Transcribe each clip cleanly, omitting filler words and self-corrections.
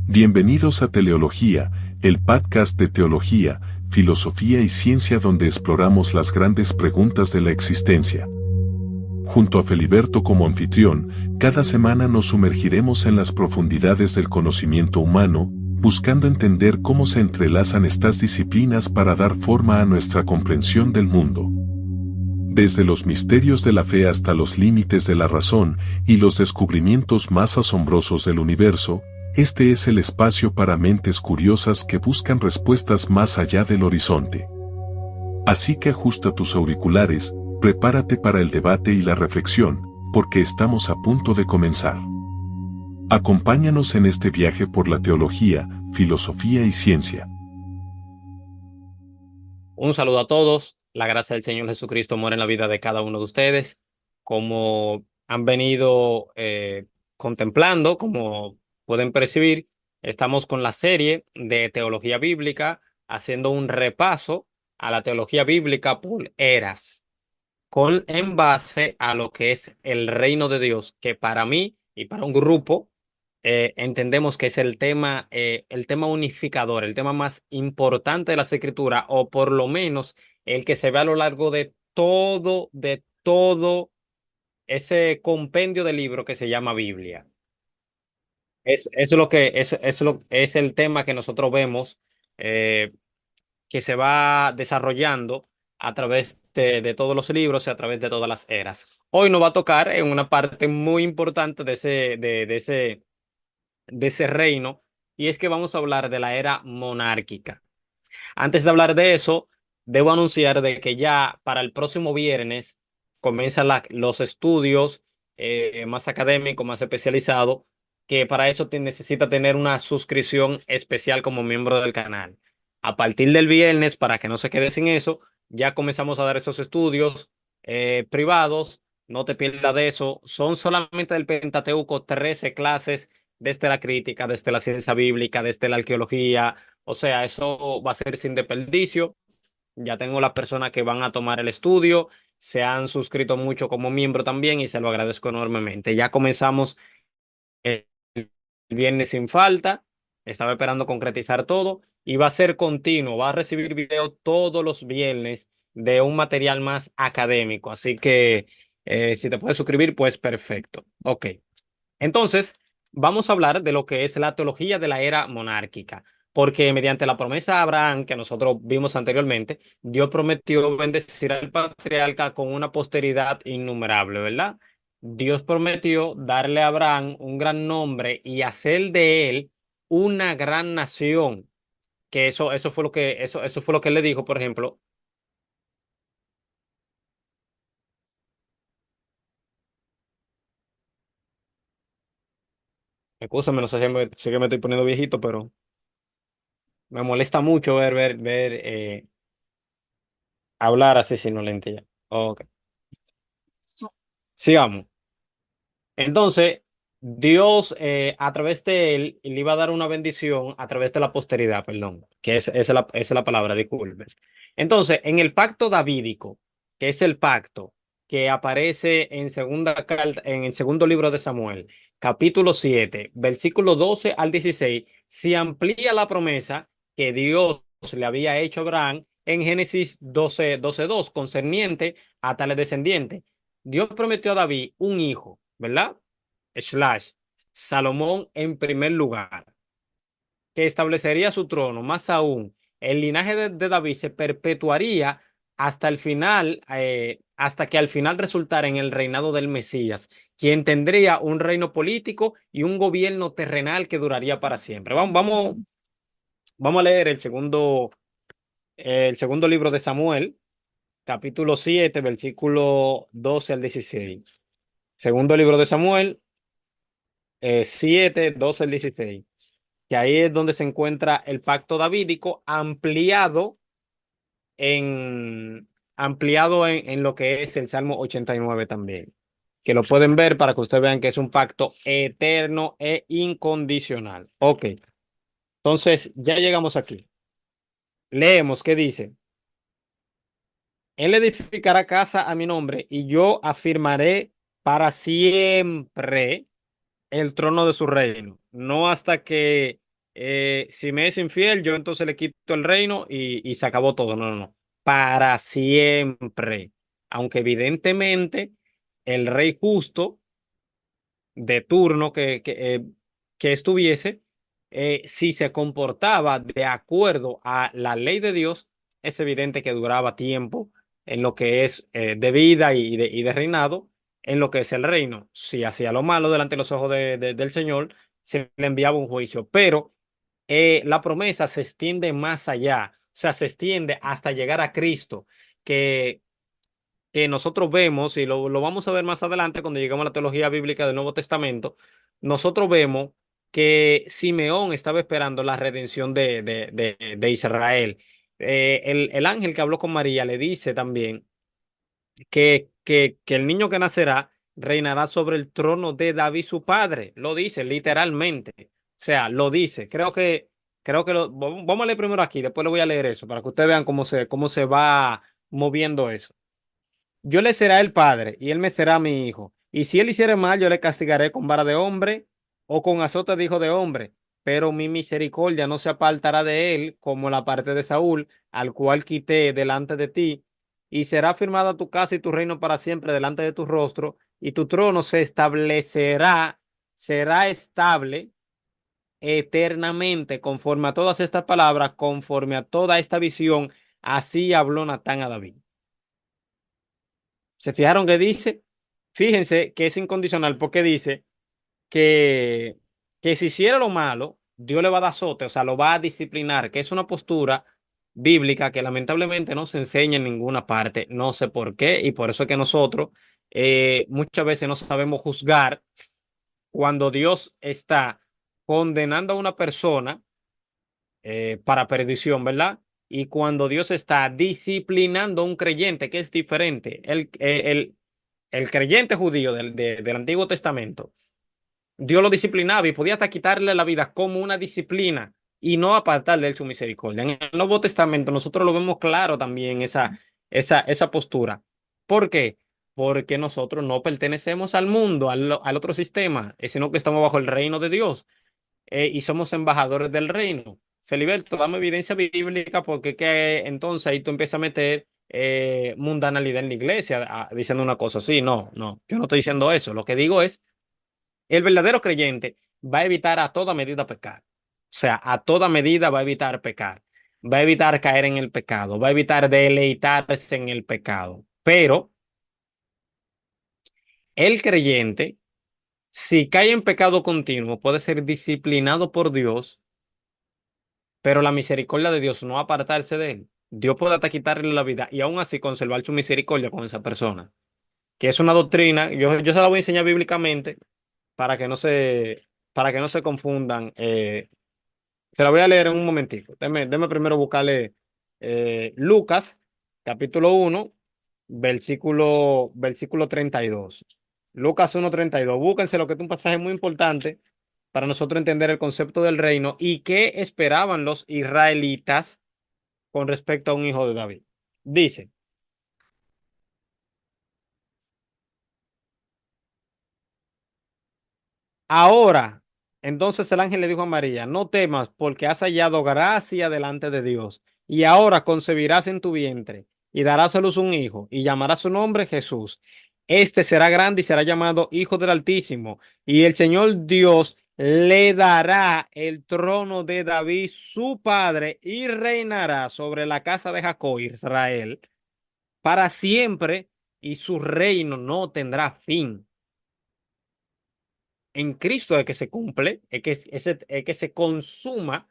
Bienvenidos a Teleología, el podcast de teología, filosofía y ciencia donde exploramos las grandes preguntas de la existencia. Junto a Feliberto como anfitrión, cada semana nos sumergiremos en las profundidades del conocimiento humano, buscando entender cómo se entrelazan estas disciplinas para dar forma a nuestra comprensión del mundo. Desde los misterios de la fe hasta los límites de la razón y los descubrimientos más asombrosos del universo, este es el espacio para mentes curiosas que buscan respuestas más allá del horizonte. Así que ajusta tus auriculares, prepárate para el debate y la reflexión, porque estamos a punto de comenzar. Acompáñanos en este viaje por la teología, filosofía y ciencia. Un saludo a todos. La gracia del Señor Jesucristo mora en la vida de cada uno de ustedes. Como han venido contemplando, como pueden percibir, estamos con la serie de teología bíblica, haciendo un repaso a la teología bíblica por eras, en base a lo que es el reino de Dios, que para mí y para un grupo entendemos que es el tema unificador, el tema más importante de las escrituras, o por lo menos el que se ve a lo largo de todo ese compendio de libros que se llama Biblia. Eso es lo que es el tema que nosotros vemos, eh, que se va desarrollando a través de todos los libros y a través de todas las eras. Hoy nos va a tocar en una parte muy importante de ese reino, y es que vamos a hablar de la era monárquica. Antes de hablar de eso, debo anunciar de que ya para el próximo viernes comienzan los estudios más académicos, más especializados, que para eso necesita tener una suscripción especial como miembro del canal. A partir del viernes, para que no se quede sin eso, ya comenzamos a dar esos estudios privados. No te pierdas de eso. Son solamente del Pentateuco 13 clases, desde la crítica, desde la ciencia bíblica, desde la arqueología. O sea, eso va a ser sin desperdicio. Ya tengo las personas que van a tomar el estudio, se han suscrito mucho como miembro también y se lo agradezco enormemente. Ya comenzamos el viernes sin falta. Estaba esperando concretizar todo y va a ser continuo. Va a recibir video todos los viernes de un material más académico. Así que si te puedes suscribir, pues perfecto. Ok. Entonces, vamos a hablar de lo que es la teología de la era monárquica, porque mediante la promesa de Abraham, que nosotros vimos anteriormente, Dios prometió bendecir al patriarca con una posteridad innumerable, ¿verdad? Dios prometió darle a Abraham un gran nombre y hacer de él una gran nación, que eso fue lo que él le dijo, por ejemplo. Escúchame, no sé si que me estoy poniendo viejito, pero me molesta mucho ver hablar así sin lentilla. Ok. Sigamos. Entonces, Dios a través de él le iba a dar una bendición a través de la posteridad, perdón, que esa es la palabra, disculpe. Entonces, en el pacto davídico, que es el pacto que aparece en el segundo libro de Samuel, capítulo 7, versículo 12 al 16, se amplía la promesa que Dios le había hecho a Abraham en Génesis 12:2, concerniente a tales descendientes. Dios prometió a David un hijo, ¿verdad? Slash, Salomón en primer lugar, que establecería su trono. Más aún, el linaje de David se perpetuaría hasta el final, hasta que al final resultara en el reinado del Mesías, quien tendría un reino político y un gobierno terrenal que duraría para siempre. Vamos a leer el segundo libro de Samuel, capítulo 7, versículo 12 al 16. Segundo libro de Samuel, 7, 12 al 16, que ahí es donde se encuentra el pacto davídico en, ampliado en lo que es el Salmo 89 también, que lo pueden ver para que ustedes vean que es un pacto eterno e incondicional. Ok, entonces ya llegamos aquí. Leemos qué dice. Él edificará casa a mi nombre y yo afirmaré para siempre el trono de su reino, no hasta que si me es infiel, yo entonces le quito el reino y se acabó todo. No, no, no. Para siempre. Aunque evidentemente el rey justo de turno que estuviese, si se comportaba de acuerdo a la ley de Dios, es evidente que duraba tiempo en lo que es de vida y de reinado, en lo que es el reino. Si hacía lo malo delante de los ojos del Señor, se le enviaba un juicio. Pero la promesa se extiende más allá, o sea, se extiende hasta llegar a Cristo, que nosotros vemos, y lo vamos a ver más adelante cuando lleguemos a la teología bíblica del Nuevo Testamento, nosotros vemos que Simeón estaba esperando la redención de Israel. El ángel que habló con María le dice también que el niño que nacerá reinará sobre el trono de David, su padre. Lo dice literalmente. O sea, lo dice. Vamos a leer primero aquí, después le voy a leer eso, para que ustedes vean cómo se va moviendo eso. Yo le será el padre y él me será mi hijo. Y si él hiciere mal, yo le castigaré con vara de hombre o con azote de hijo de hombre. Pero mi misericordia no se apartará de él como la parte de Saúl, al cual quité delante de ti. Y será firmada tu casa y tu reino para siempre delante de tu rostro. Y tu trono se establecerá, será estable eternamente conforme a todas estas palabras, conforme a toda esta visión. Así habló Natán a David. ¿Se fijaron que dice? Fíjense que es incondicional porque dice que, que si hiciera lo malo, Dios le va a dar azote, o sea, lo va a disciplinar, que es una postura bíblica que lamentablemente no se enseña en ninguna parte, no sé por qué, y por eso es que nosotros muchas veces no sabemos juzgar cuando Dios está condenando a una persona para perdición, ¿verdad? Y cuando Dios está disciplinando a un creyente, que es diferente. El creyente judío del Antiguo Testamento, Dios lo disciplinaba y podía hasta quitarle la vida como una disciplina y no apartarle de él su misericordia. En el Nuevo Testamento nosotros lo vemos claro también esa postura. ¿Por qué? Porque nosotros no pertenecemos al mundo, al otro sistema, sino que estamos bajo el reino de Dios y somos embajadores del reino. Feliberto, dame evidencia bíblica porque que entonces ahí tú empiezas a meter mundanalidad en la iglesia diciendo una cosa así. No, no, yo no estoy diciendo eso. Lo que digo es, el verdadero creyente va a evitar a toda medida pecar. O sea, a toda medida va a evitar pecar. Va a evitar caer en el pecado. Va a evitar deleitarse en el pecado. Pero el creyente, si cae en pecado continuo, puede ser disciplinado por Dios, pero la misericordia de Dios no apartarse de él. Dios puede hasta quitarle la vida y aún así conservar su misericordia con esa persona. Que es una doctrina, yo se la voy a enseñar bíblicamente para que para que no se confundan. Se la voy a leer en un momentito. Déme primero buscarle Lucas, capítulo 1, versículo 32. Lucas 1:32. Búsquense lo que es un pasaje muy importante para nosotros entender el concepto del reino y qué esperaban los israelitas con respecto a un hijo de David. Dice, ahora, entonces el ángel le dijo a María, no temas porque has hallado gracia delante de Dios y ahora concebirás en tu vientre y darás a luz un hijo y llamarás su nombre Jesús. Este será grande y será llamado Hijo del Altísimo y el Señor Dios le dará el trono de David, su padre, y reinará sobre la casa de Jacob, Israel, para siempre y su reino no tendrá fin. En Cristo es que se cumple, es que se consuma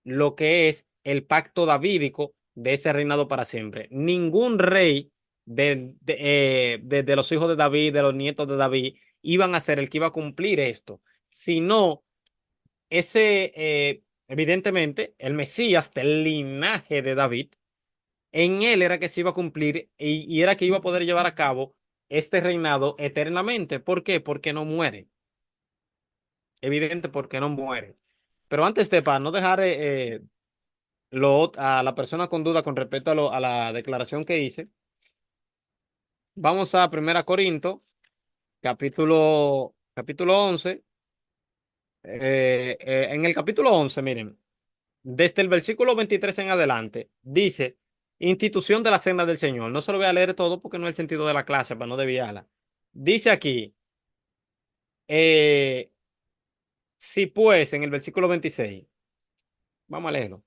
lo que es el pacto davídico de ese reinado para siempre. Ningún rey de los hijos de David, de los nietos de David, iban a ser el que iba a cumplir esto, sino evidentemente, el Mesías del linaje de David, en él era que se iba a cumplir y era que iba a poder llevar a cabo este reinado eternamente. ¿Por qué? Porque no muere. Evidente porque no muere. Pero antes de, para no dejar a la persona con duda con respecto a la declaración que hice, vamos a 1 Corinto, capítulo 11, En el capítulo 11, miren, desde el versículo 23 en adelante, dice institución de la cena del Señor. No se lo voy a leer todo porque no es el sentido de la clase, para no desviarla. Dice aquí, eh, si pues, en el versículo 26, vamos a leerlo.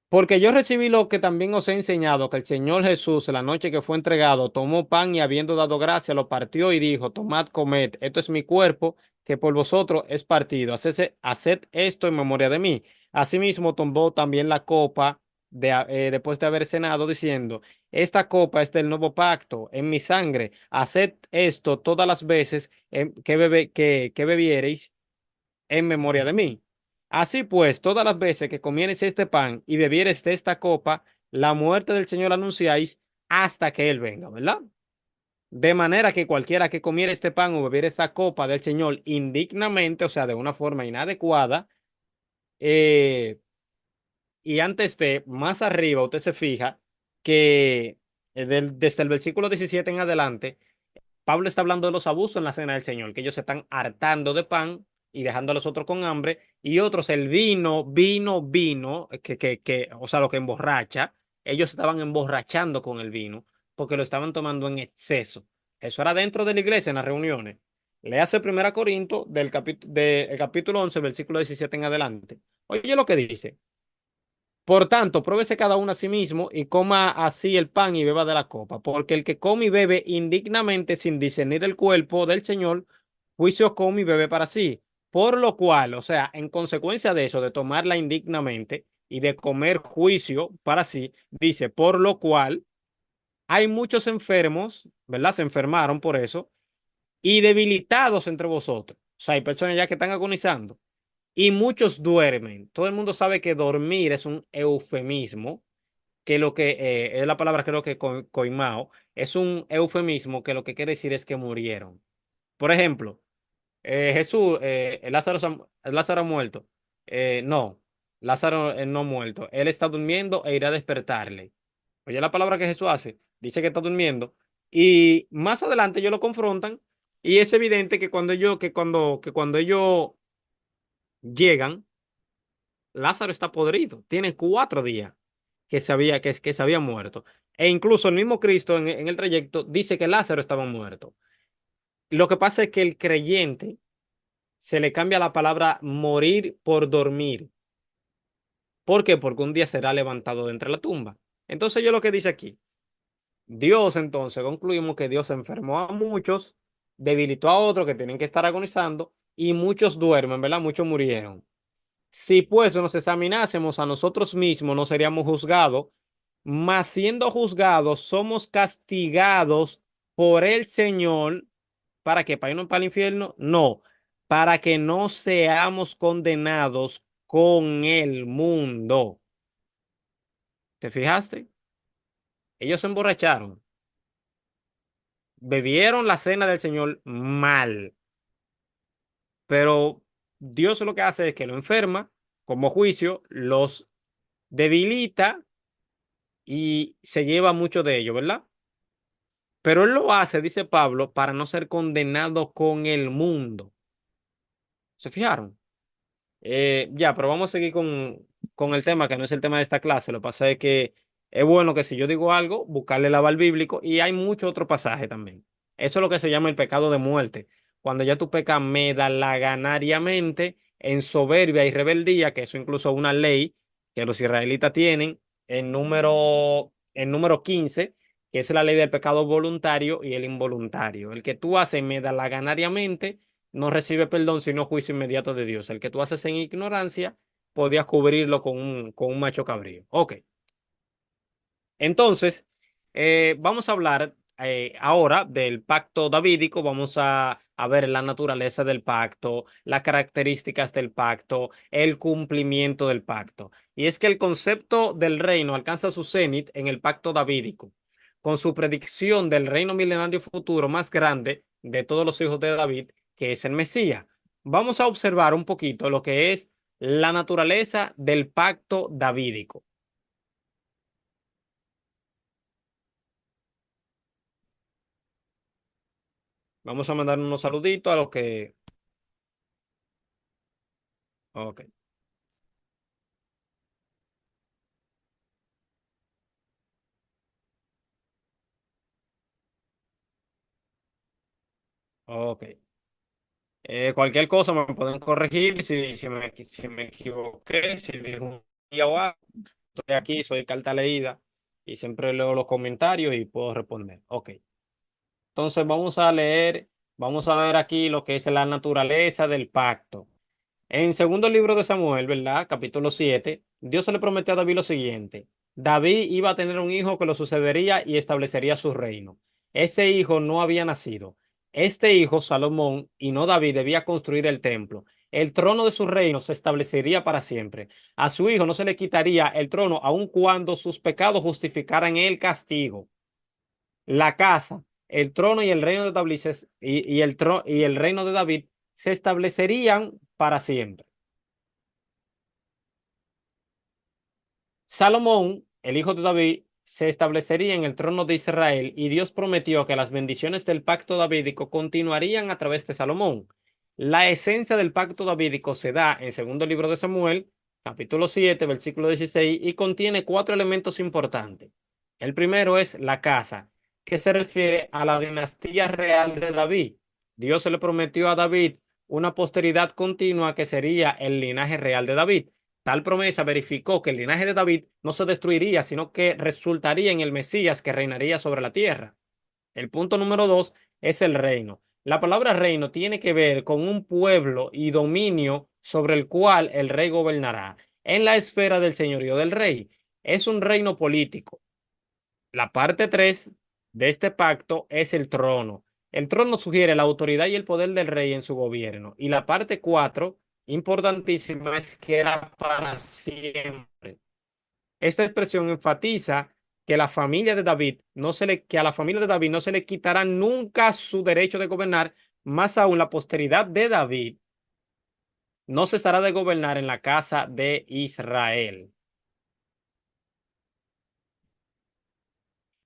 Porque yo recibí lo que también os he enseñado, que el Señor Jesús, en la noche que fue entregado, tomó pan y habiendo dado gracia, lo partió y dijo, tomad, comed, esto es mi cuerpo, que por vosotros es partido. Haced esto en memoria de mí. Asimismo, tomó también la copa después de haber cenado, diciendo, esta copa es del nuevo pacto en mi sangre. Haced esto todas las veces que bebiereis en memoria de mí. Así pues, todas las veces que comiereis este pan y bebiereis de esta copa, la muerte del Señor anunciáis hasta que Él venga, ¿verdad? De manera que cualquiera que comiera este pan o bebiera esta copa del Señor indignamente, o sea, de una forma inadecuada, eh, y antes de, más arriba, usted se fija que desde el versículo 17 en adelante, Pablo está hablando de los abusos en la cena del Señor, que ellos se están hartando de pan y dejando a los otros con hambre, y otros el vino, o sea, lo que emborracha, ellos estaban emborrachando con el vino porque lo estaban tomando en exceso. Eso era dentro de la iglesia en las reuniones. Léase 1 Corinto del capítulo 11, versículo 17 en adelante. Oye lo que dice. Por tanto, pruébese cada uno a sí mismo y coma así el pan y beba de la copa, porque el que come y bebe indignamente sin discernir el cuerpo del Señor, juicio come y bebe para sí. Por lo cual, o sea, en consecuencia de eso, de tomarla indignamente y de comer juicio para sí, dice, por lo cual hay muchos enfermos, ¿verdad? Se enfermaron por eso, y debilitados entre vosotros. O sea, hay personas ya que están agonizando y muchos duermen. Todo el mundo sabe que dormir es un eufemismo, que lo que es la palabra creo que coimao, es un eufemismo que lo que quiere decir es que murieron. Por ejemplo, Jesús, Lázaro ha muerto. No, Lázaro no ha muerto. Él está durmiendo e irá a despertarle. Oye la palabra que Jesús hace, dice que está durmiendo y más adelante ellos lo confrontan y es evidente que cuando ellos llegan, Lázaro está podrido, tiene 4 días que se había muerto. E incluso el mismo Cristo en el trayecto dice que Lázaro estaba muerto. Lo que pasa es que el creyente se le cambia la palabra morir por dormir. ¿Por qué? Porque un día será levantado de entre la tumba. Entonces yo lo que dice aquí, Dios entonces concluimos que Dios enfermó a muchos, debilitó a otros que tienen que estar agonizando y muchos duermen, ¿verdad? Muchos murieron. Si pues nos examinásemos a nosotros mismos, no seríamos juzgados, mas siendo juzgados, somos castigados por el Señor. ¿Para qué? ¿Para irnos para el infierno? No, para que no seamos condenados con el mundo. ¿Te fijaste? Ellos se emborracharon, bebieron la cena del Señor mal, pero Dios lo que hace es que lo enferma como juicio, los debilita y se lleva mucho de ello, ¿verdad? Pero él lo hace, dice Pablo, para no ser condenado con el mundo. ¿Se fijaron? Ya, pero vamos a seguir con el tema, que no es el tema de esta clase. Lo que pasa es que es bueno que si yo digo algo, buscarle el aval bíblico y hay mucho otro pasaje también. Eso es lo que se llama el pecado de muerte. Cuando ya tú pecas medalaganariamente, en soberbia y rebeldía, que eso incluso es una ley que los israelitas tienen, en número 15, que es la ley del pecado voluntario y el involuntario. El que tú haces medalaganariamente no recibe perdón, sino juicio inmediato de Dios. El que tú haces en ignorancia, podías cubrirlo con un macho cabrío. Ok, entonces, vamos a hablar ahora del pacto davídico. Vamos a ver la naturaleza del pacto, las características del pacto, el cumplimiento del pacto. Y es que el concepto del reino alcanza su cenit en el pacto davídico, con su predicción del reino milenario futuro más grande de todos los hijos de David, que es el Mesías. Vamos a observar un poquito lo que es la naturaleza del pacto davídico. Vamos a mandar unos saluditos a los que Ok, ok. Cualquier cosa me pueden corregir si me equivoqué, si dije un día o algo. Estoy aquí, soy carta leída y siempre leo los comentarios y puedo responder. Ok. Entonces vamos a ver aquí lo que es la naturaleza del pacto. En segundo libro de Samuel, ¿verdad? Capítulo 7, Dios se le prometió a David lo siguiente. David iba a tener un hijo que lo sucedería y establecería su reino. Ese hijo no había nacido. Este hijo, Salomón, y no David, debía construir el templo. El trono de su reino se establecería para siempre. A su hijo no se le quitaría el trono aun cuando sus pecados justificaran el castigo. La casa, el trono y el reino de David, y el reino de David se establecerían para siempre. Salomón, el hijo de David, se establecería en el trono de Israel y Dios prometió que las bendiciones del pacto davídico continuarían a través de Salomón. La esencia del pacto davídico se da en segundo libro de Samuel, capítulo 7, versículo 16, y contiene cuatro elementos importantes. El primero es la casa, que se refiere a la dinastía real de David. Dios se le prometió a David una posteridad continua que sería el linaje real de David. Tal promesa verificó que el linaje de David no se destruiría, sino que resultaría en el Mesías que reinaría sobre la tierra. El punto número dos es el reino. La palabra reino tiene que ver con un pueblo y dominio sobre el cual el rey gobernará. En la esfera del señorío del rey. Es un reino político. La parte 3 de este pacto es el trono. El trono sugiere la autoridad y el poder del rey en su gobierno. Y la parte 4, importantísima, es que era para siempre. Esta expresión enfatiza que que a la familia de David no se le quitará nunca su derecho de gobernar, más aún la posteridad de David no cesará de gobernar en la casa de Israel.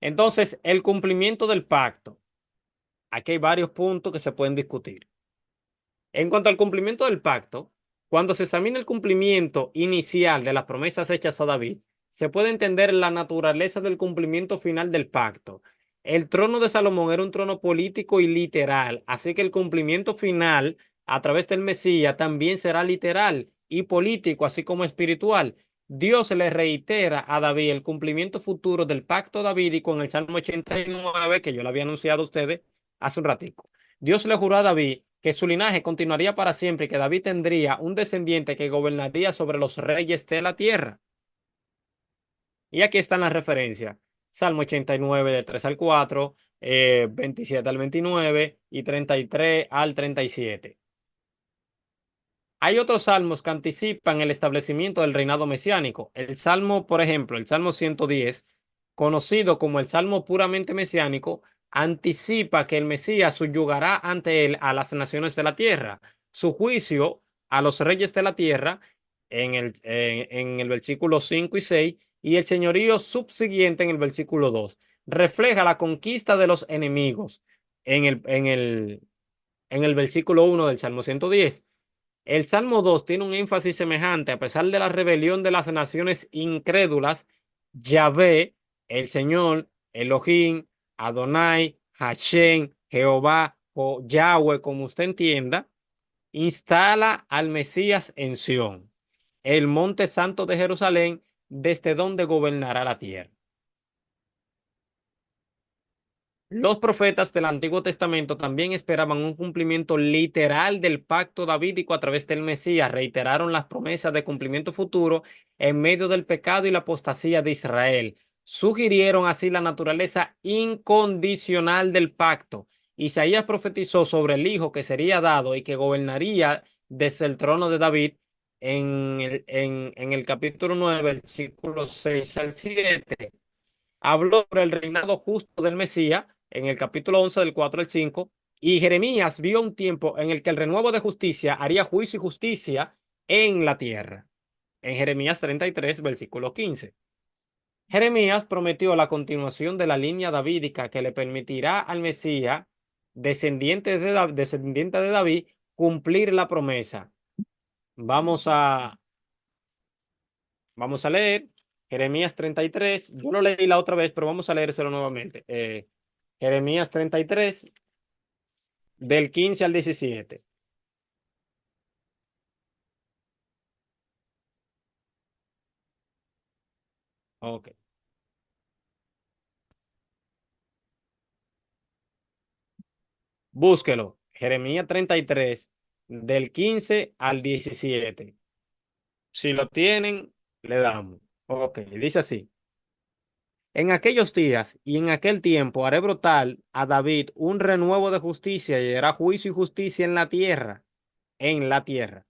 Entonces, el cumplimiento del pacto. Aquí hay varios puntos que se pueden discutir. En cuanto al cumplimiento del pacto, cuando se examina el cumplimiento inicial de las promesas hechas a David, se puede entender la naturaleza del cumplimiento final del pacto. El trono de Salomón era un trono político y literal, así que el cumplimiento final a través del Mesías también será literal y político, así como espiritual. Dios le reitera a David el cumplimiento futuro del pacto davídico en el Salmo 89, que yo le había anunciado a ustedes hace un ratico. Dios le juró a David que su linaje continuaría para siempre y que David tendría un descendiente que gobernaría sobre los reyes de la tierra. Y aquí están las referencias. Salmo 89 del 3 al 4, 27 al 29 y 33 al 37. Hay otros salmos que anticipan el establecimiento del reinado mesiánico. El salmo, por ejemplo, el salmo 110, conocido como el salmo puramente mesiánico, anticipa que el Mesías subyugará ante él a las naciones de la tierra. Su juicio a los reyes de la tierra en el versículo 5 y 6 y el señorío subsiguiente en el versículo 2. Refleja la conquista de los enemigos en el versículo 1 del salmo 110. El Salmo 2 tiene un énfasis semejante. A pesar de la rebelión de las naciones incrédulas, Yahvé, el Señor, Elohim, Adonai, Hashem, Jehová o Yahweh, como usted entienda, instala al Mesías en Sión, el monte santo de Jerusalén, desde donde gobernará la tierra. Los profetas del Antiguo Testamento también esperaban un cumplimiento literal del pacto davídico a través del Mesías. Reiteraron las promesas de cumplimiento futuro en medio del pecado y la apostasía de Israel. Sugirieron así la naturaleza incondicional del pacto. Isaías profetizó sobre el Hijo que sería dado y que gobernaría desde el trono de David en el capítulo 9, versículos 6 al 7. Habló sobre el reinado justo del Mesías en el capítulo 11 del 4 al 5, y Jeremías vio un tiempo en el que el renuevo de justicia haría juicio y justicia en la tierra. En Jeremías 33, versículo 15. Jeremías prometió la continuación de la línea davídica que le permitirá al Mesías, descendiente de David, cumplir la promesa. Vamos a, vamos a leer Jeremías 33. Yo lo leí la otra vez, pero vamos a leérselo nuevamente. Jeremías 33, del 15 al 17. Ok. Búsquelo. Jeremías 33, del 15 al 17. Si lo tienen, le damos. Ok, dice así. En aquellos días y en aquel tiempo haré brotar a David un renuevo de justicia y hará juicio y justicia en la tierra, en la tierra.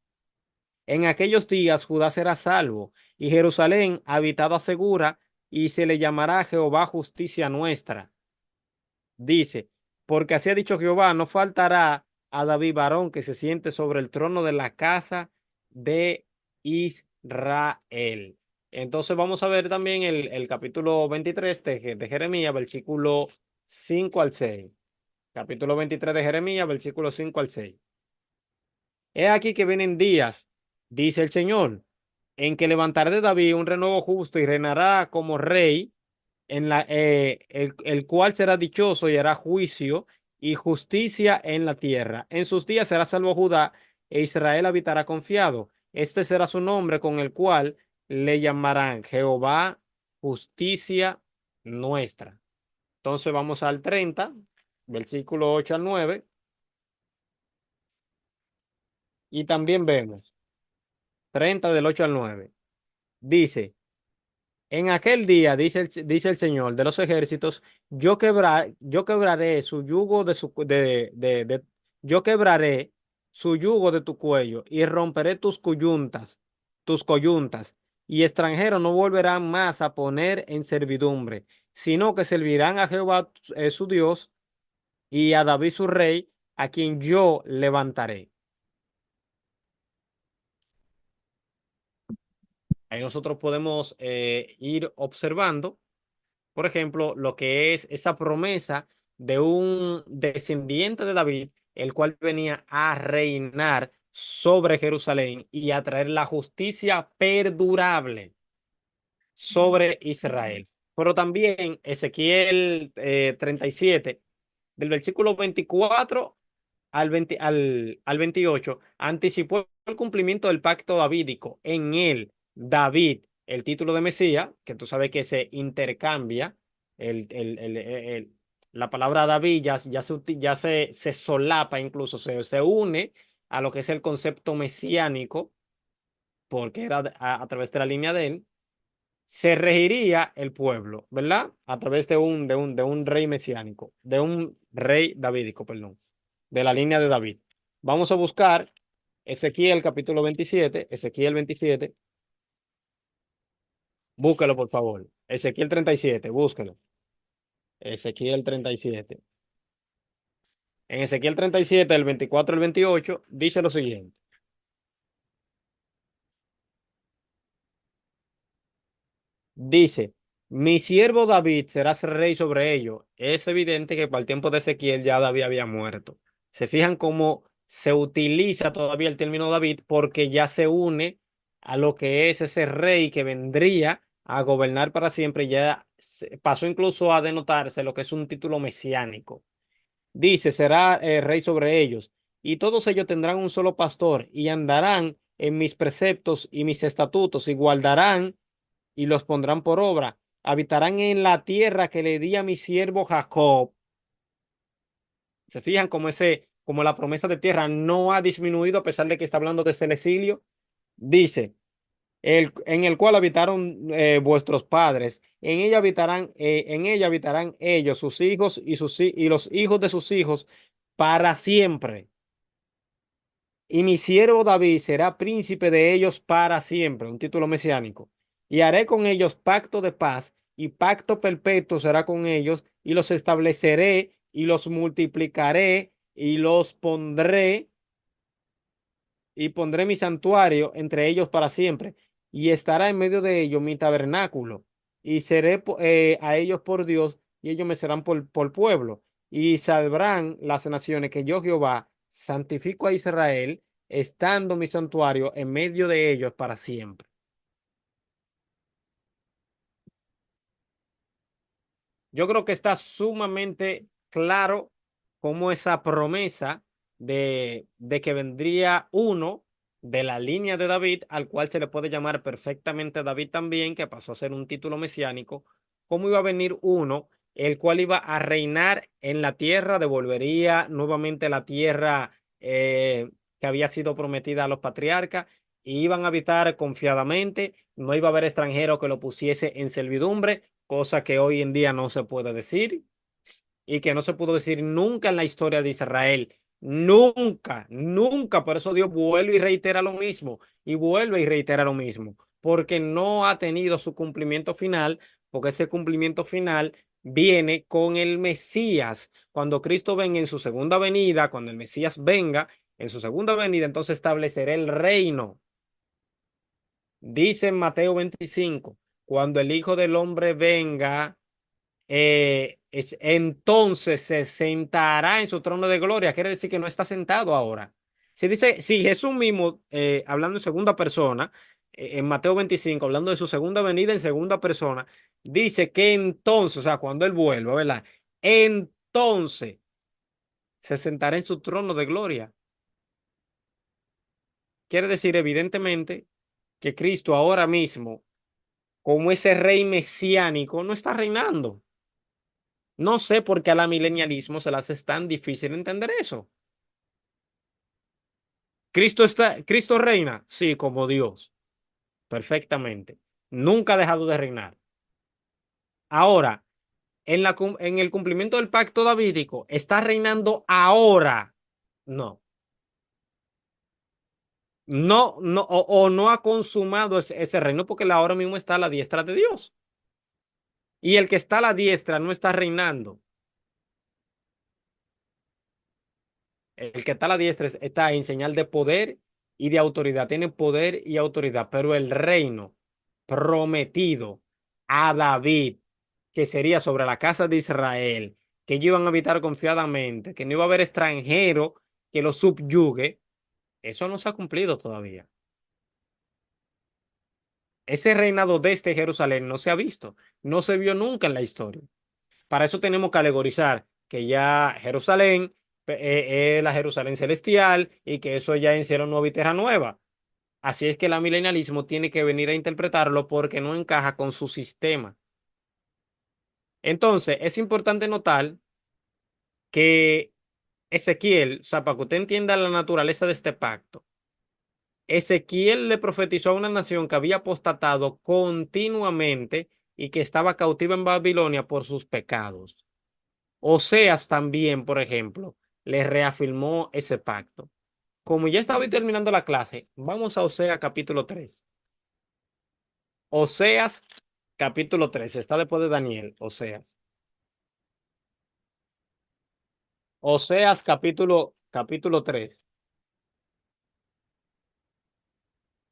En aquellos días Judá será salvo y Jerusalén habitada segura y se le llamará Jehová justicia nuestra. Dice, porque así ha dicho Jehová, no faltará a David varón que se siente sobre el trono de la casa de Israel. Entonces vamos a ver también el capítulo 23 de Jeremías, versículo 5 al 6. Capítulo 23 de Jeremías, versículo 5 al 6. He aquí que vienen días, dice el Señor, en que levantaré de David un renuevo justo y reinará como rey el cual será dichoso y hará juicio y justicia en la tierra. En sus días será salvo Judá e Israel habitará confiado. Este será su nombre con el cual le llamarán Jehová, justicia nuestra. Entonces vamos al 30, versículo 8 al 9, y también vemos 30 del 8 al 9. Dice, en aquel día, dice el Señor de los ejércitos, yo quebraré su yugo yo quebraré su yugo de tu cuello y romperé tus coyuntas, y extranjeros no volverán más a poner en servidumbre, sino que servirán a Jehová su Dios y a David su rey, a quien yo levantaré. Ahí nosotros podemos ir observando, por ejemplo, lo que es esa promesa de un descendiente de David, el cual venía a reinar sobre Jerusalén y a traer la justicia perdurable sobre Israel. Pero también Ezequiel 37, del versículo 24 al 28, anticipó el cumplimiento del pacto davídico. En él, David, el título de Mesías, que tú sabes que se intercambia, la palabra David se solapa, incluso se une a lo que es el concepto mesiánico, porque era a través de la línea de él, se regiría el pueblo, ¿verdad? A través de un rey mesiánico, de un rey davídico, perdón, de la línea de David. Vamos a buscar Ezequiel capítulo 27, Ezequiel 27, búsquelo por favor. Ezequiel 37, búsquelo. Ezequiel 37. En Ezequiel 37, el 24 al 28, dice lo siguiente. Dice, mi siervo David será rey sobre ellos. Es evidente que para el tiempo de Ezequiel ya David había muerto. Se fijan cómo se utiliza todavía el término David porque ya se une a lo que es ese rey que vendría a gobernar para siempre. Ya pasó incluso a denotarse lo que es un título mesiánico. Dice, será rey sobre ellos, y todos ellos tendrán un solo pastor, y andarán en mis preceptos y mis estatutos, y guardarán y los pondrán por obra. Habitarán en la tierra que le di a mi siervo Jacob. Se fijan como la promesa de tierra no ha disminuido a pesar de que está hablando de el exilio. Dice, en el cual habitaron vuestros padres. En ella habitarán ellos, sus hijos y los hijos de sus hijos para siempre. Y mi siervo David será príncipe de ellos para siempre, un título mesiánico. Y haré con ellos pacto de paz y pacto perpetuo será con ellos y los estableceré y los multiplicaré y los pondré y pondré mi santuario entre ellos para siempre, y estará en medio de ellos mi tabernáculo, y seré a ellos por Dios, y ellos me serán por pueblo, y sabrán las naciones que yo Jehová santifico a Israel estando mi santuario en medio de ellos para siempre. Yo creo que está sumamente claro cómo esa promesa de que vendría uno de la línea de David, al cual se le puede llamar perfectamente David también, que pasó a ser un título mesiánico, cómo iba a venir uno, el cual iba a reinar en la tierra, devolvería nuevamente la tierra que había sido prometida a los patriarcas, y iban a habitar confiadamente, no iba a haber extranjero que lo pusiese en servidumbre, cosa que hoy en día no se puede decir y que no se pudo decir nunca en la historia de Israel. Nunca, nunca. Por eso Dios vuelve y reitera lo mismo y vuelve y reitera lo mismo, porque no ha tenido su cumplimiento final, porque ese cumplimiento final viene con el Mesías. Cuando Cristo venga en su segunda venida, cuando el Mesías venga en su segunda venida, entonces establecerá el reino. Dice en Mateo 25, cuando el Hijo del Hombre venga, entonces se sentará en su trono de gloria. Quiere decir que no está sentado ahora. Si dice, si Jesús mismo, hablando en segunda persona, en Mateo 25, hablando de su segunda venida en segunda persona, dice que entonces, o sea, cuando Él vuelva, ¿verdad? Entonces se sentará en su trono de gloria. Quiere decir, evidentemente, que Cristo ahora mismo, como ese rey mesiánico, no está reinando. No sé por qué a la milenialismo se le hace tan difícil entender eso. Cristo reina, sí, como Dios, perfectamente. Nunca ha dejado de reinar. Ahora, en el cumplimiento del pacto davídico, ¿está reinando ahora? No. No, no, o no ha consumado ese reino porque él ahora mismo está a la diestra de Dios. Y el que está a la diestra no está reinando. El que está a la diestra está en señal de poder y de autoridad. Tiene poder y autoridad, pero el reino prometido a David, que sería sobre la casa de Israel, que ellos iban a habitar confiadamente, que no iba a haber extranjero que lo subyugue, eso no se ha cumplido todavía. Ese reinado desde Jerusalén no se ha visto, no se vio nunca en la historia. Para eso tenemos que alegorizar que ya Jerusalén es la Jerusalén celestial y que eso ya en cielo nuevo y tierra nueva. Así es que el milenialismo tiene que venir a interpretarlo porque no encaja con su sistema. Entonces, es importante notar que Ezequiel, o sea, para que usted entienda la naturaleza de este pacto, Ezequiel le profetizó a una nación que había apostatado continuamente y que estaba cautiva en Babilonia por sus pecados. Oseas también, por ejemplo, le reafirmó ese pacto. Como ya estaba terminando la clase, vamos a Oseas capítulo 3. Oseas capítulo 3 está después de Daniel, Oseas. Oseas capítulo 3,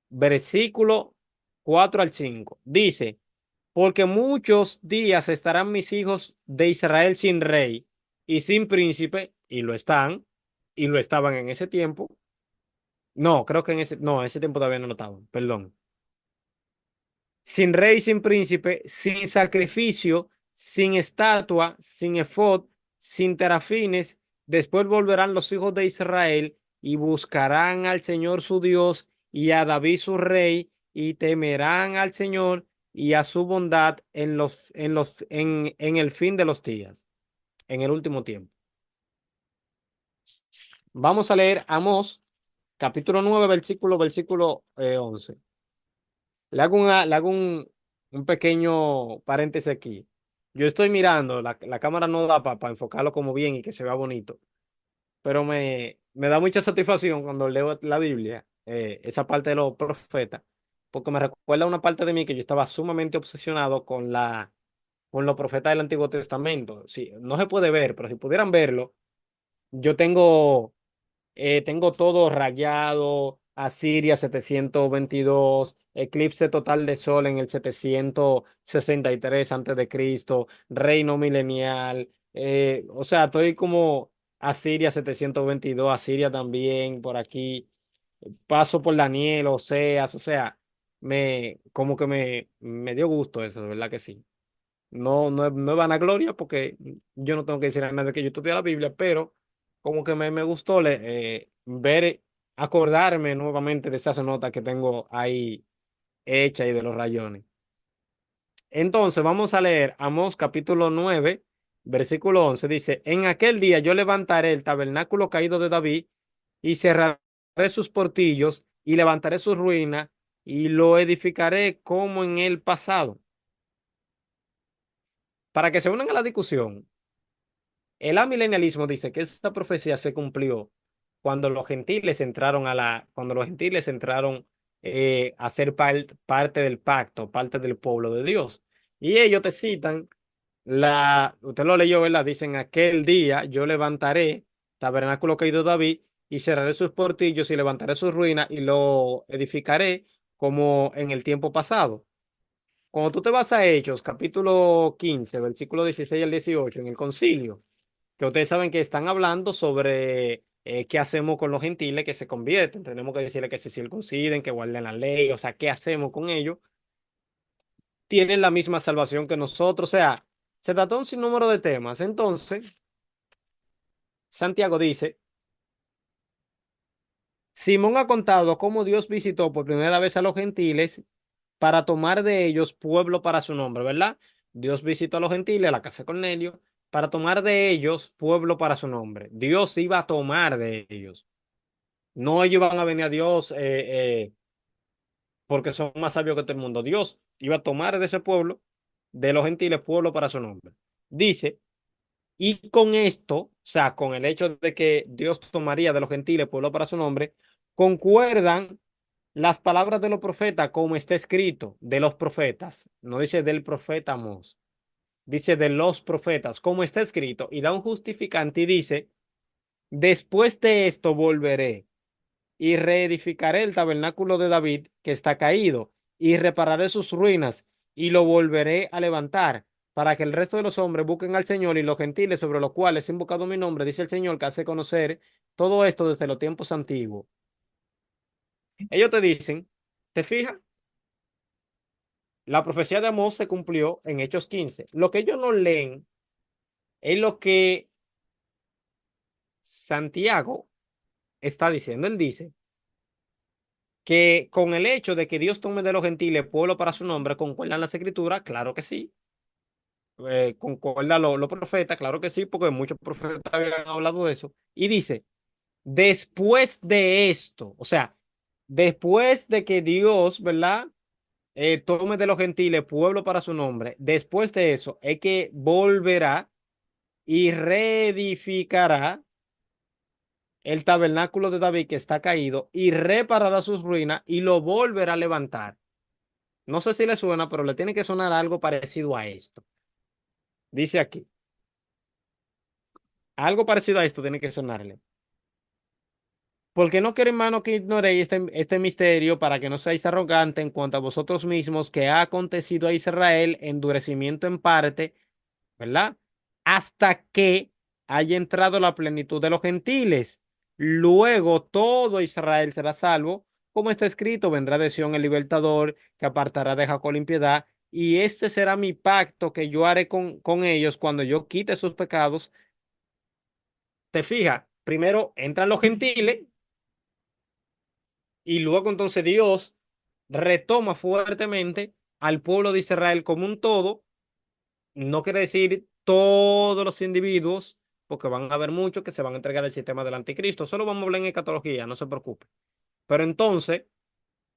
versículo 4 al 5. Dice, porque muchos días estarán mis hijos de Israel sin rey y sin príncipe, y lo están, y lo estaban en ese tiempo. No, creo que en ese tiempo todavía no lo estaban, perdón. Sin rey, sin príncipe, sin sacrificio, sin estatua, sin efod, sin terafines. Después volverán los hijos de Israel y buscarán al Señor su Dios y a David su rey y temerán al Señor y a su bondad en el fin de los días, en el último tiempo. Vamos a leer Amós, capítulo 9, versículo 11. Le hago un pequeño paréntesis aquí. Yo estoy mirando, la cámara no da para enfocarlo como bien y que se vea bonito, pero me da mucha satisfacción cuando leo la Biblia, esa parte de los profetas, porque me recuerda una parte de mí que yo estaba sumamente obsesionado con los profetas del Antiguo Testamento. Sí, no se puede ver, pero si pudieran verlo, yo tengo todo rayado, Asiria 722, eclipse total de sol en el 763 antes de Cristo, reino milenial, o sea, estoy como Asiria 722, Asiria también por aquí. paso por Daniel, Oseas, o sea, como que me dio gusto eso, de verdad que sí. No es vanagloria porque yo no tengo que decir a nadie que yo estudié la Biblia, pero como que me gustó ver, acordarme nuevamente de esas notas que tengo ahí hechas y de los rayones. Entonces vamos a leer Amós capítulo 9 versículo 11. Dice, en aquel día yo levantaré el tabernáculo caído de David y cerraré sus portillos y levantaré sus ruinas y lo edificaré como en el pasado. Para que se unan a la discusión, el amilenialismo dice que esta profecía se cumplió cuando los gentiles entraron cuando los gentiles entraron a ser parte del pacto, parte del pueblo de Dios. Y ellos te citan usted lo leyó, ¿verdad? Dicen, aquel día yo levantaré tabernáculo caído de David y cerraré sus portillos y levantaré sus ruinas y lo edificaré como en el tiempo pasado. Cuando tú te vas a Hechos, capítulo 15 versículo 16 al 18 en el concilio, que ustedes saben que están hablando sobre qué hacemos con los gentiles que se convierten. Tenemos que decirle que se circunciden, que guarden la ley, o sea, qué hacemos con ellos. Tienen la misma salvación que nosotros, o sea, se trató un sinnúmero de temas. Entonces, Santiago dice, Simón ha contado cómo Dios visitó por primera vez a los gentiles para tomar de ellos pueblo para su nombre, ¿verdad? Dios visitó a los gentiles a la casa de Cornelio para tomar de ellos pueblo para su nombre. Dios iba a tomar de ellos. No ellos iban a venir a Dios porque son más sabios que todo el mundo. Dios iba a tomar de ese pueblo, de los gentiles, pueblo para su nombre. Dice, y con esto, o sea, con el hecho de que Dios tomaría de los gentiles pueblo para su nombre, concuerdan las palabras de los profetas como está escrito, de los profetas. No dice del profeta Amós, dice de los profetas, como está escrito, y da un justificante y dice, después de esto volveré y reedificaré el tabernáculo de David que está caído y repararé sus ruinas y lo volveré a levantar para que el resto de los hombres busquen al Señor y los gentiles sobre los cuales he invocado mi nombre, dice el Señor, que hace conocer todo esto desde los tiempos antiguos. Ellos te dicen, ¿te fijas? La profecía de Amós se cumplió en Hechos 15. Lo que ellos no leen es lo que Santiago está diciendo. Él dice que con el hecho de que Dios tome de los gentiles pueblo para su nombre, ¿concuerdan las escrituras? Claro que sí. ¿Concuerdan los profetas? Claro que sí, porque muchos profetas habían hablado de eso. Y dice, después de esto, o sea, después de que Dios, ¿verdad? Tome de los gentiles pueblo para su nombre, después de eso es que volverá y reedificará el tabernáculo de David que está caído y reparará sus ruinas y lo volverá a levantar. No sé si le suena, pero le tiene que sonar algo parecido a esto. Dice aquí, algo parecido a esto tiene que sonarle. Porque no quiero, hermano, que ignoréis este misterio para que no seáis arrogantes en cuanto a vosotros mismos, que ha acontecido a Israel endurecimiento en parte, ¿verdad? Hasta que haya entrado la plenitud de los gentiles. Luego todo Israel será salvo, como está escrito, vendrá de Sión el libertador, que apartará de Jacob la impiedad, y este será mi pacto que yo haré con ellos cuando yo quite sus pecados. Te fijas, primero entran los gentiles y luego entonces Dios retoma fuertemente al pueblo de Israel como un todo. No quiere decir todos los individuos, porque van a haber muchos que se van a entregar al sistema del anticristo. Solo vamos a hablar en escatología, no se preocupe. Pero entonces,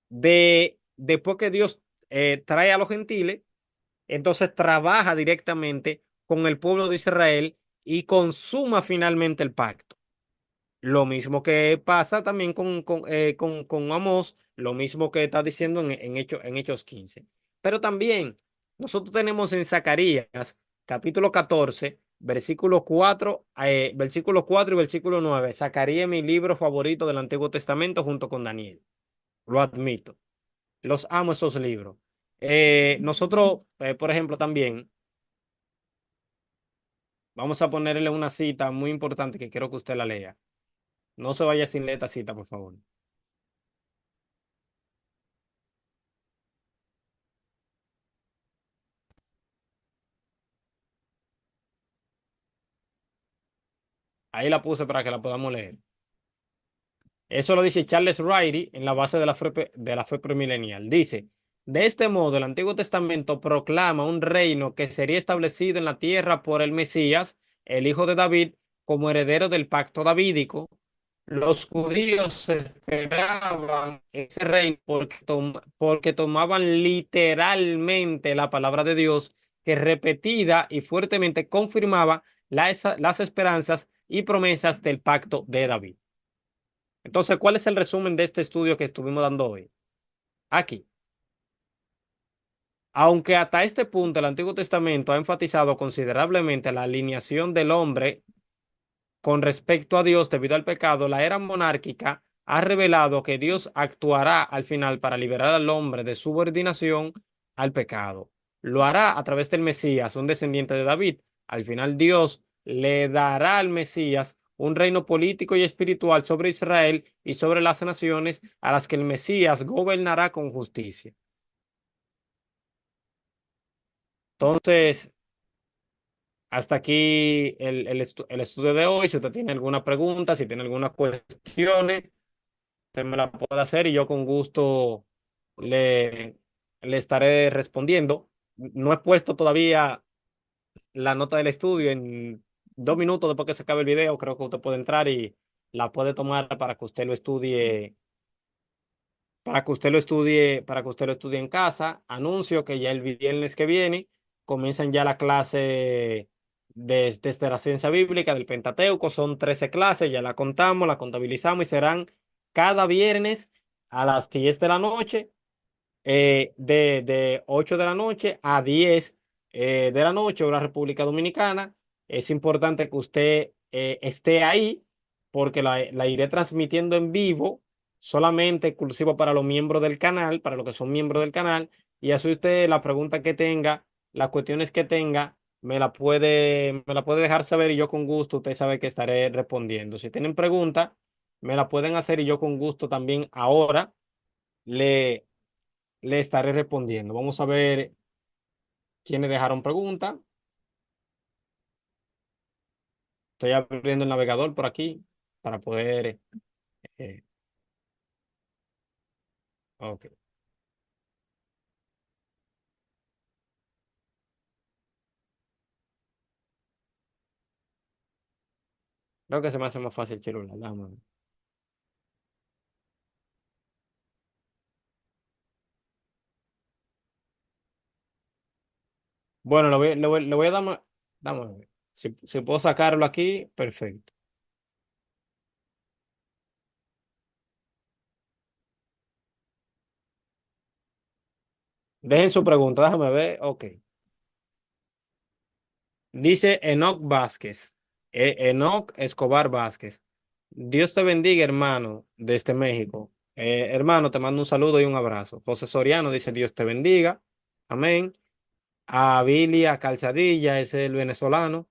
después que Dios trae a los gentiles, entonces trabaja directamente con el pueblo de Israel y consuma finalmente el pacto. Lo mismo que pasa también con Amós, lo mismo que está diciendo en Hechos 15. Pero también nosotros tenemos en Zacarías, capítulo 14, versículo 4 y versículo 9. Zacarías es mi libro favorito del Antiguo Testamento junto con Daniel. Lo admito. Los amo esos libros. Nosotros, por ejemplo, también vamos a ponerle una cita muy importante que quiero que usted la lea. No se vaya sin leer esta cita, por favor. Ahí la puse para que la podamos leer. Eso lo dice Charles Riley en la base de la fe premilenial. Dice, de este modo, el Antiguo Testamento proclama un reino que sería establecido en la tierra por el Mesías, el hijo de David, como heredero del pacto davídico. Los judíos esperaban ese reino porque tomaban literalmente la palabra de Dios, que repetida y fuertemente confirmaba las esperanzas y promesas del pacto de David. Entonces, ¿cuál es el resumen de este estudio que estuvimos dando hoy? Aquí. Aunque hasta este punto el Antiguo Testamento ha enfatizado considerablemente la alineación del hombre con respecto a Dios debido al pecado, la era monárquica ha revelado que Dios actuará al final para liberar al hombre de subordinación al pecado. Lo hará a través del Mesías, un descendiente de David. Al final Dios le dará al Mesías un reino político y espiritual sobre Israel y sobre las naciones a las que el Mesías gobernará con justicia. Entonces, hasta aquí el estudio de hoy. Si usted tiene alguna pregunta, si tiene algunas cuestiones, usted me la puede hacer y yo con gusto le, le estaré respondiendo. No he puesto todavía la nota del estudio. En 2 minutos después que se acabe el video, creo que usted puede entrar y la puede tomar para que usted lo estudie, para que usted lo estudie en casa. Anuncio que ya el viernes que viene comienzan ya la clase desde la ciencia bíblica del Pentateuco. Son 13 clases, ya la contamos, la contabilizamos y serán cada viernes a las 10 de la noche, de 8 de la noche a 10 de la noche, hora República Dominicana. Es importante que usted esté ahí porque la iré transmitiendo en vivo, solamente exclusivo para los miembros del canal, para los que son miembros del canal. Y así usted la pregunta que tenga, las cuestiones que tenga, me la puede dejar saber y yo con gusto, usted sabe que estaré respondiendo. Si tienen preguntas, me la pueden hacer y yo con gusto también ahora le le estaré respondiendo. Vamos a ver quiénes dejaron preguntas. Estoy abriendo el navegador por aquí para poder. eh, ok. Creo que se me hace más fácil el celular. Déjame ver. Bueno, le voy a dar más. Dame a ver. Si puedo sacarlo aquí, perfecto. Dejen su pregunta, déjame ver. Ok. Dice Enoch Vázquez. Enoch Escobar Vázquez. Dios te bendiga, hermano, desde México. Hermano, te mando un saludo y un abrazo. José Soriano dice Dios te bendiga. Amén. A Billy, a Calzadilla, ese es el venezolano.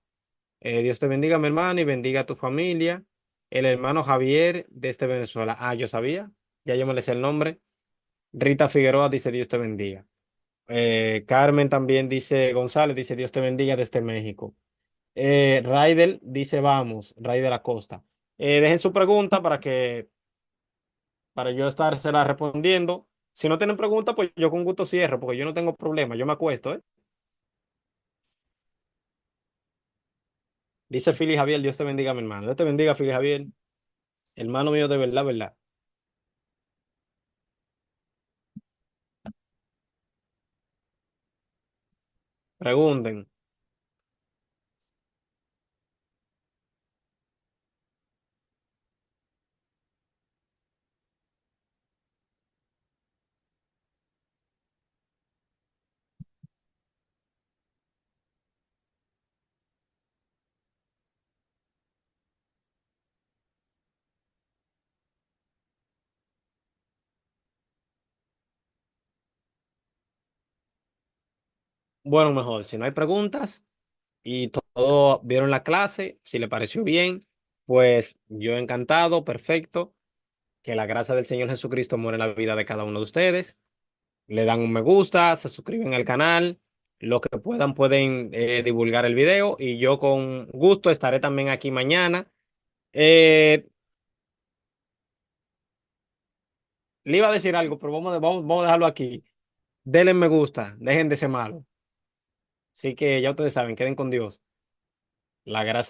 Dios te bendiga, mi hermano, y bendiga a tu familia. El hermano Javier desde Venezuela. Ah, yo sabía, ya yo me le sé el nombre. Rita Figueroa dice Dios te bendiga. Carmen también dice, González dice Dios te bendiga desde México. Raidel dice vamos, Raidel Acosta. Dejen su pregunta para yo estársela respondiendo. Si no tienen pregunta, pues yo con gusto cierro, porque yo no tengo problema, yo me acuesto, ¿eh? Dice Fili Javier, Dios te bendiga, mi hermano. Dios te bendiga, Fili Javier. Hermano mío de verdad, verdad. Pregunten. Bueno, mejor, si no hay preguntas y todos vieron la clase, si le pareció bien, pues yo encantado, perfecto. Que la gracia del Señor Jesucristo muere en la vida de cada uno de ustedes. Le dan un me gusta, se suscriben al canal. Lo que puedan pueden divulgar el video y yo con gusto estaré también aquí mañana Eh, Le iba a decir algo, pero vamos a dejarlo aquí. Denle me gusta, dejen de ser malo. Así que ya ustedes saben, queden con Dios. La gracia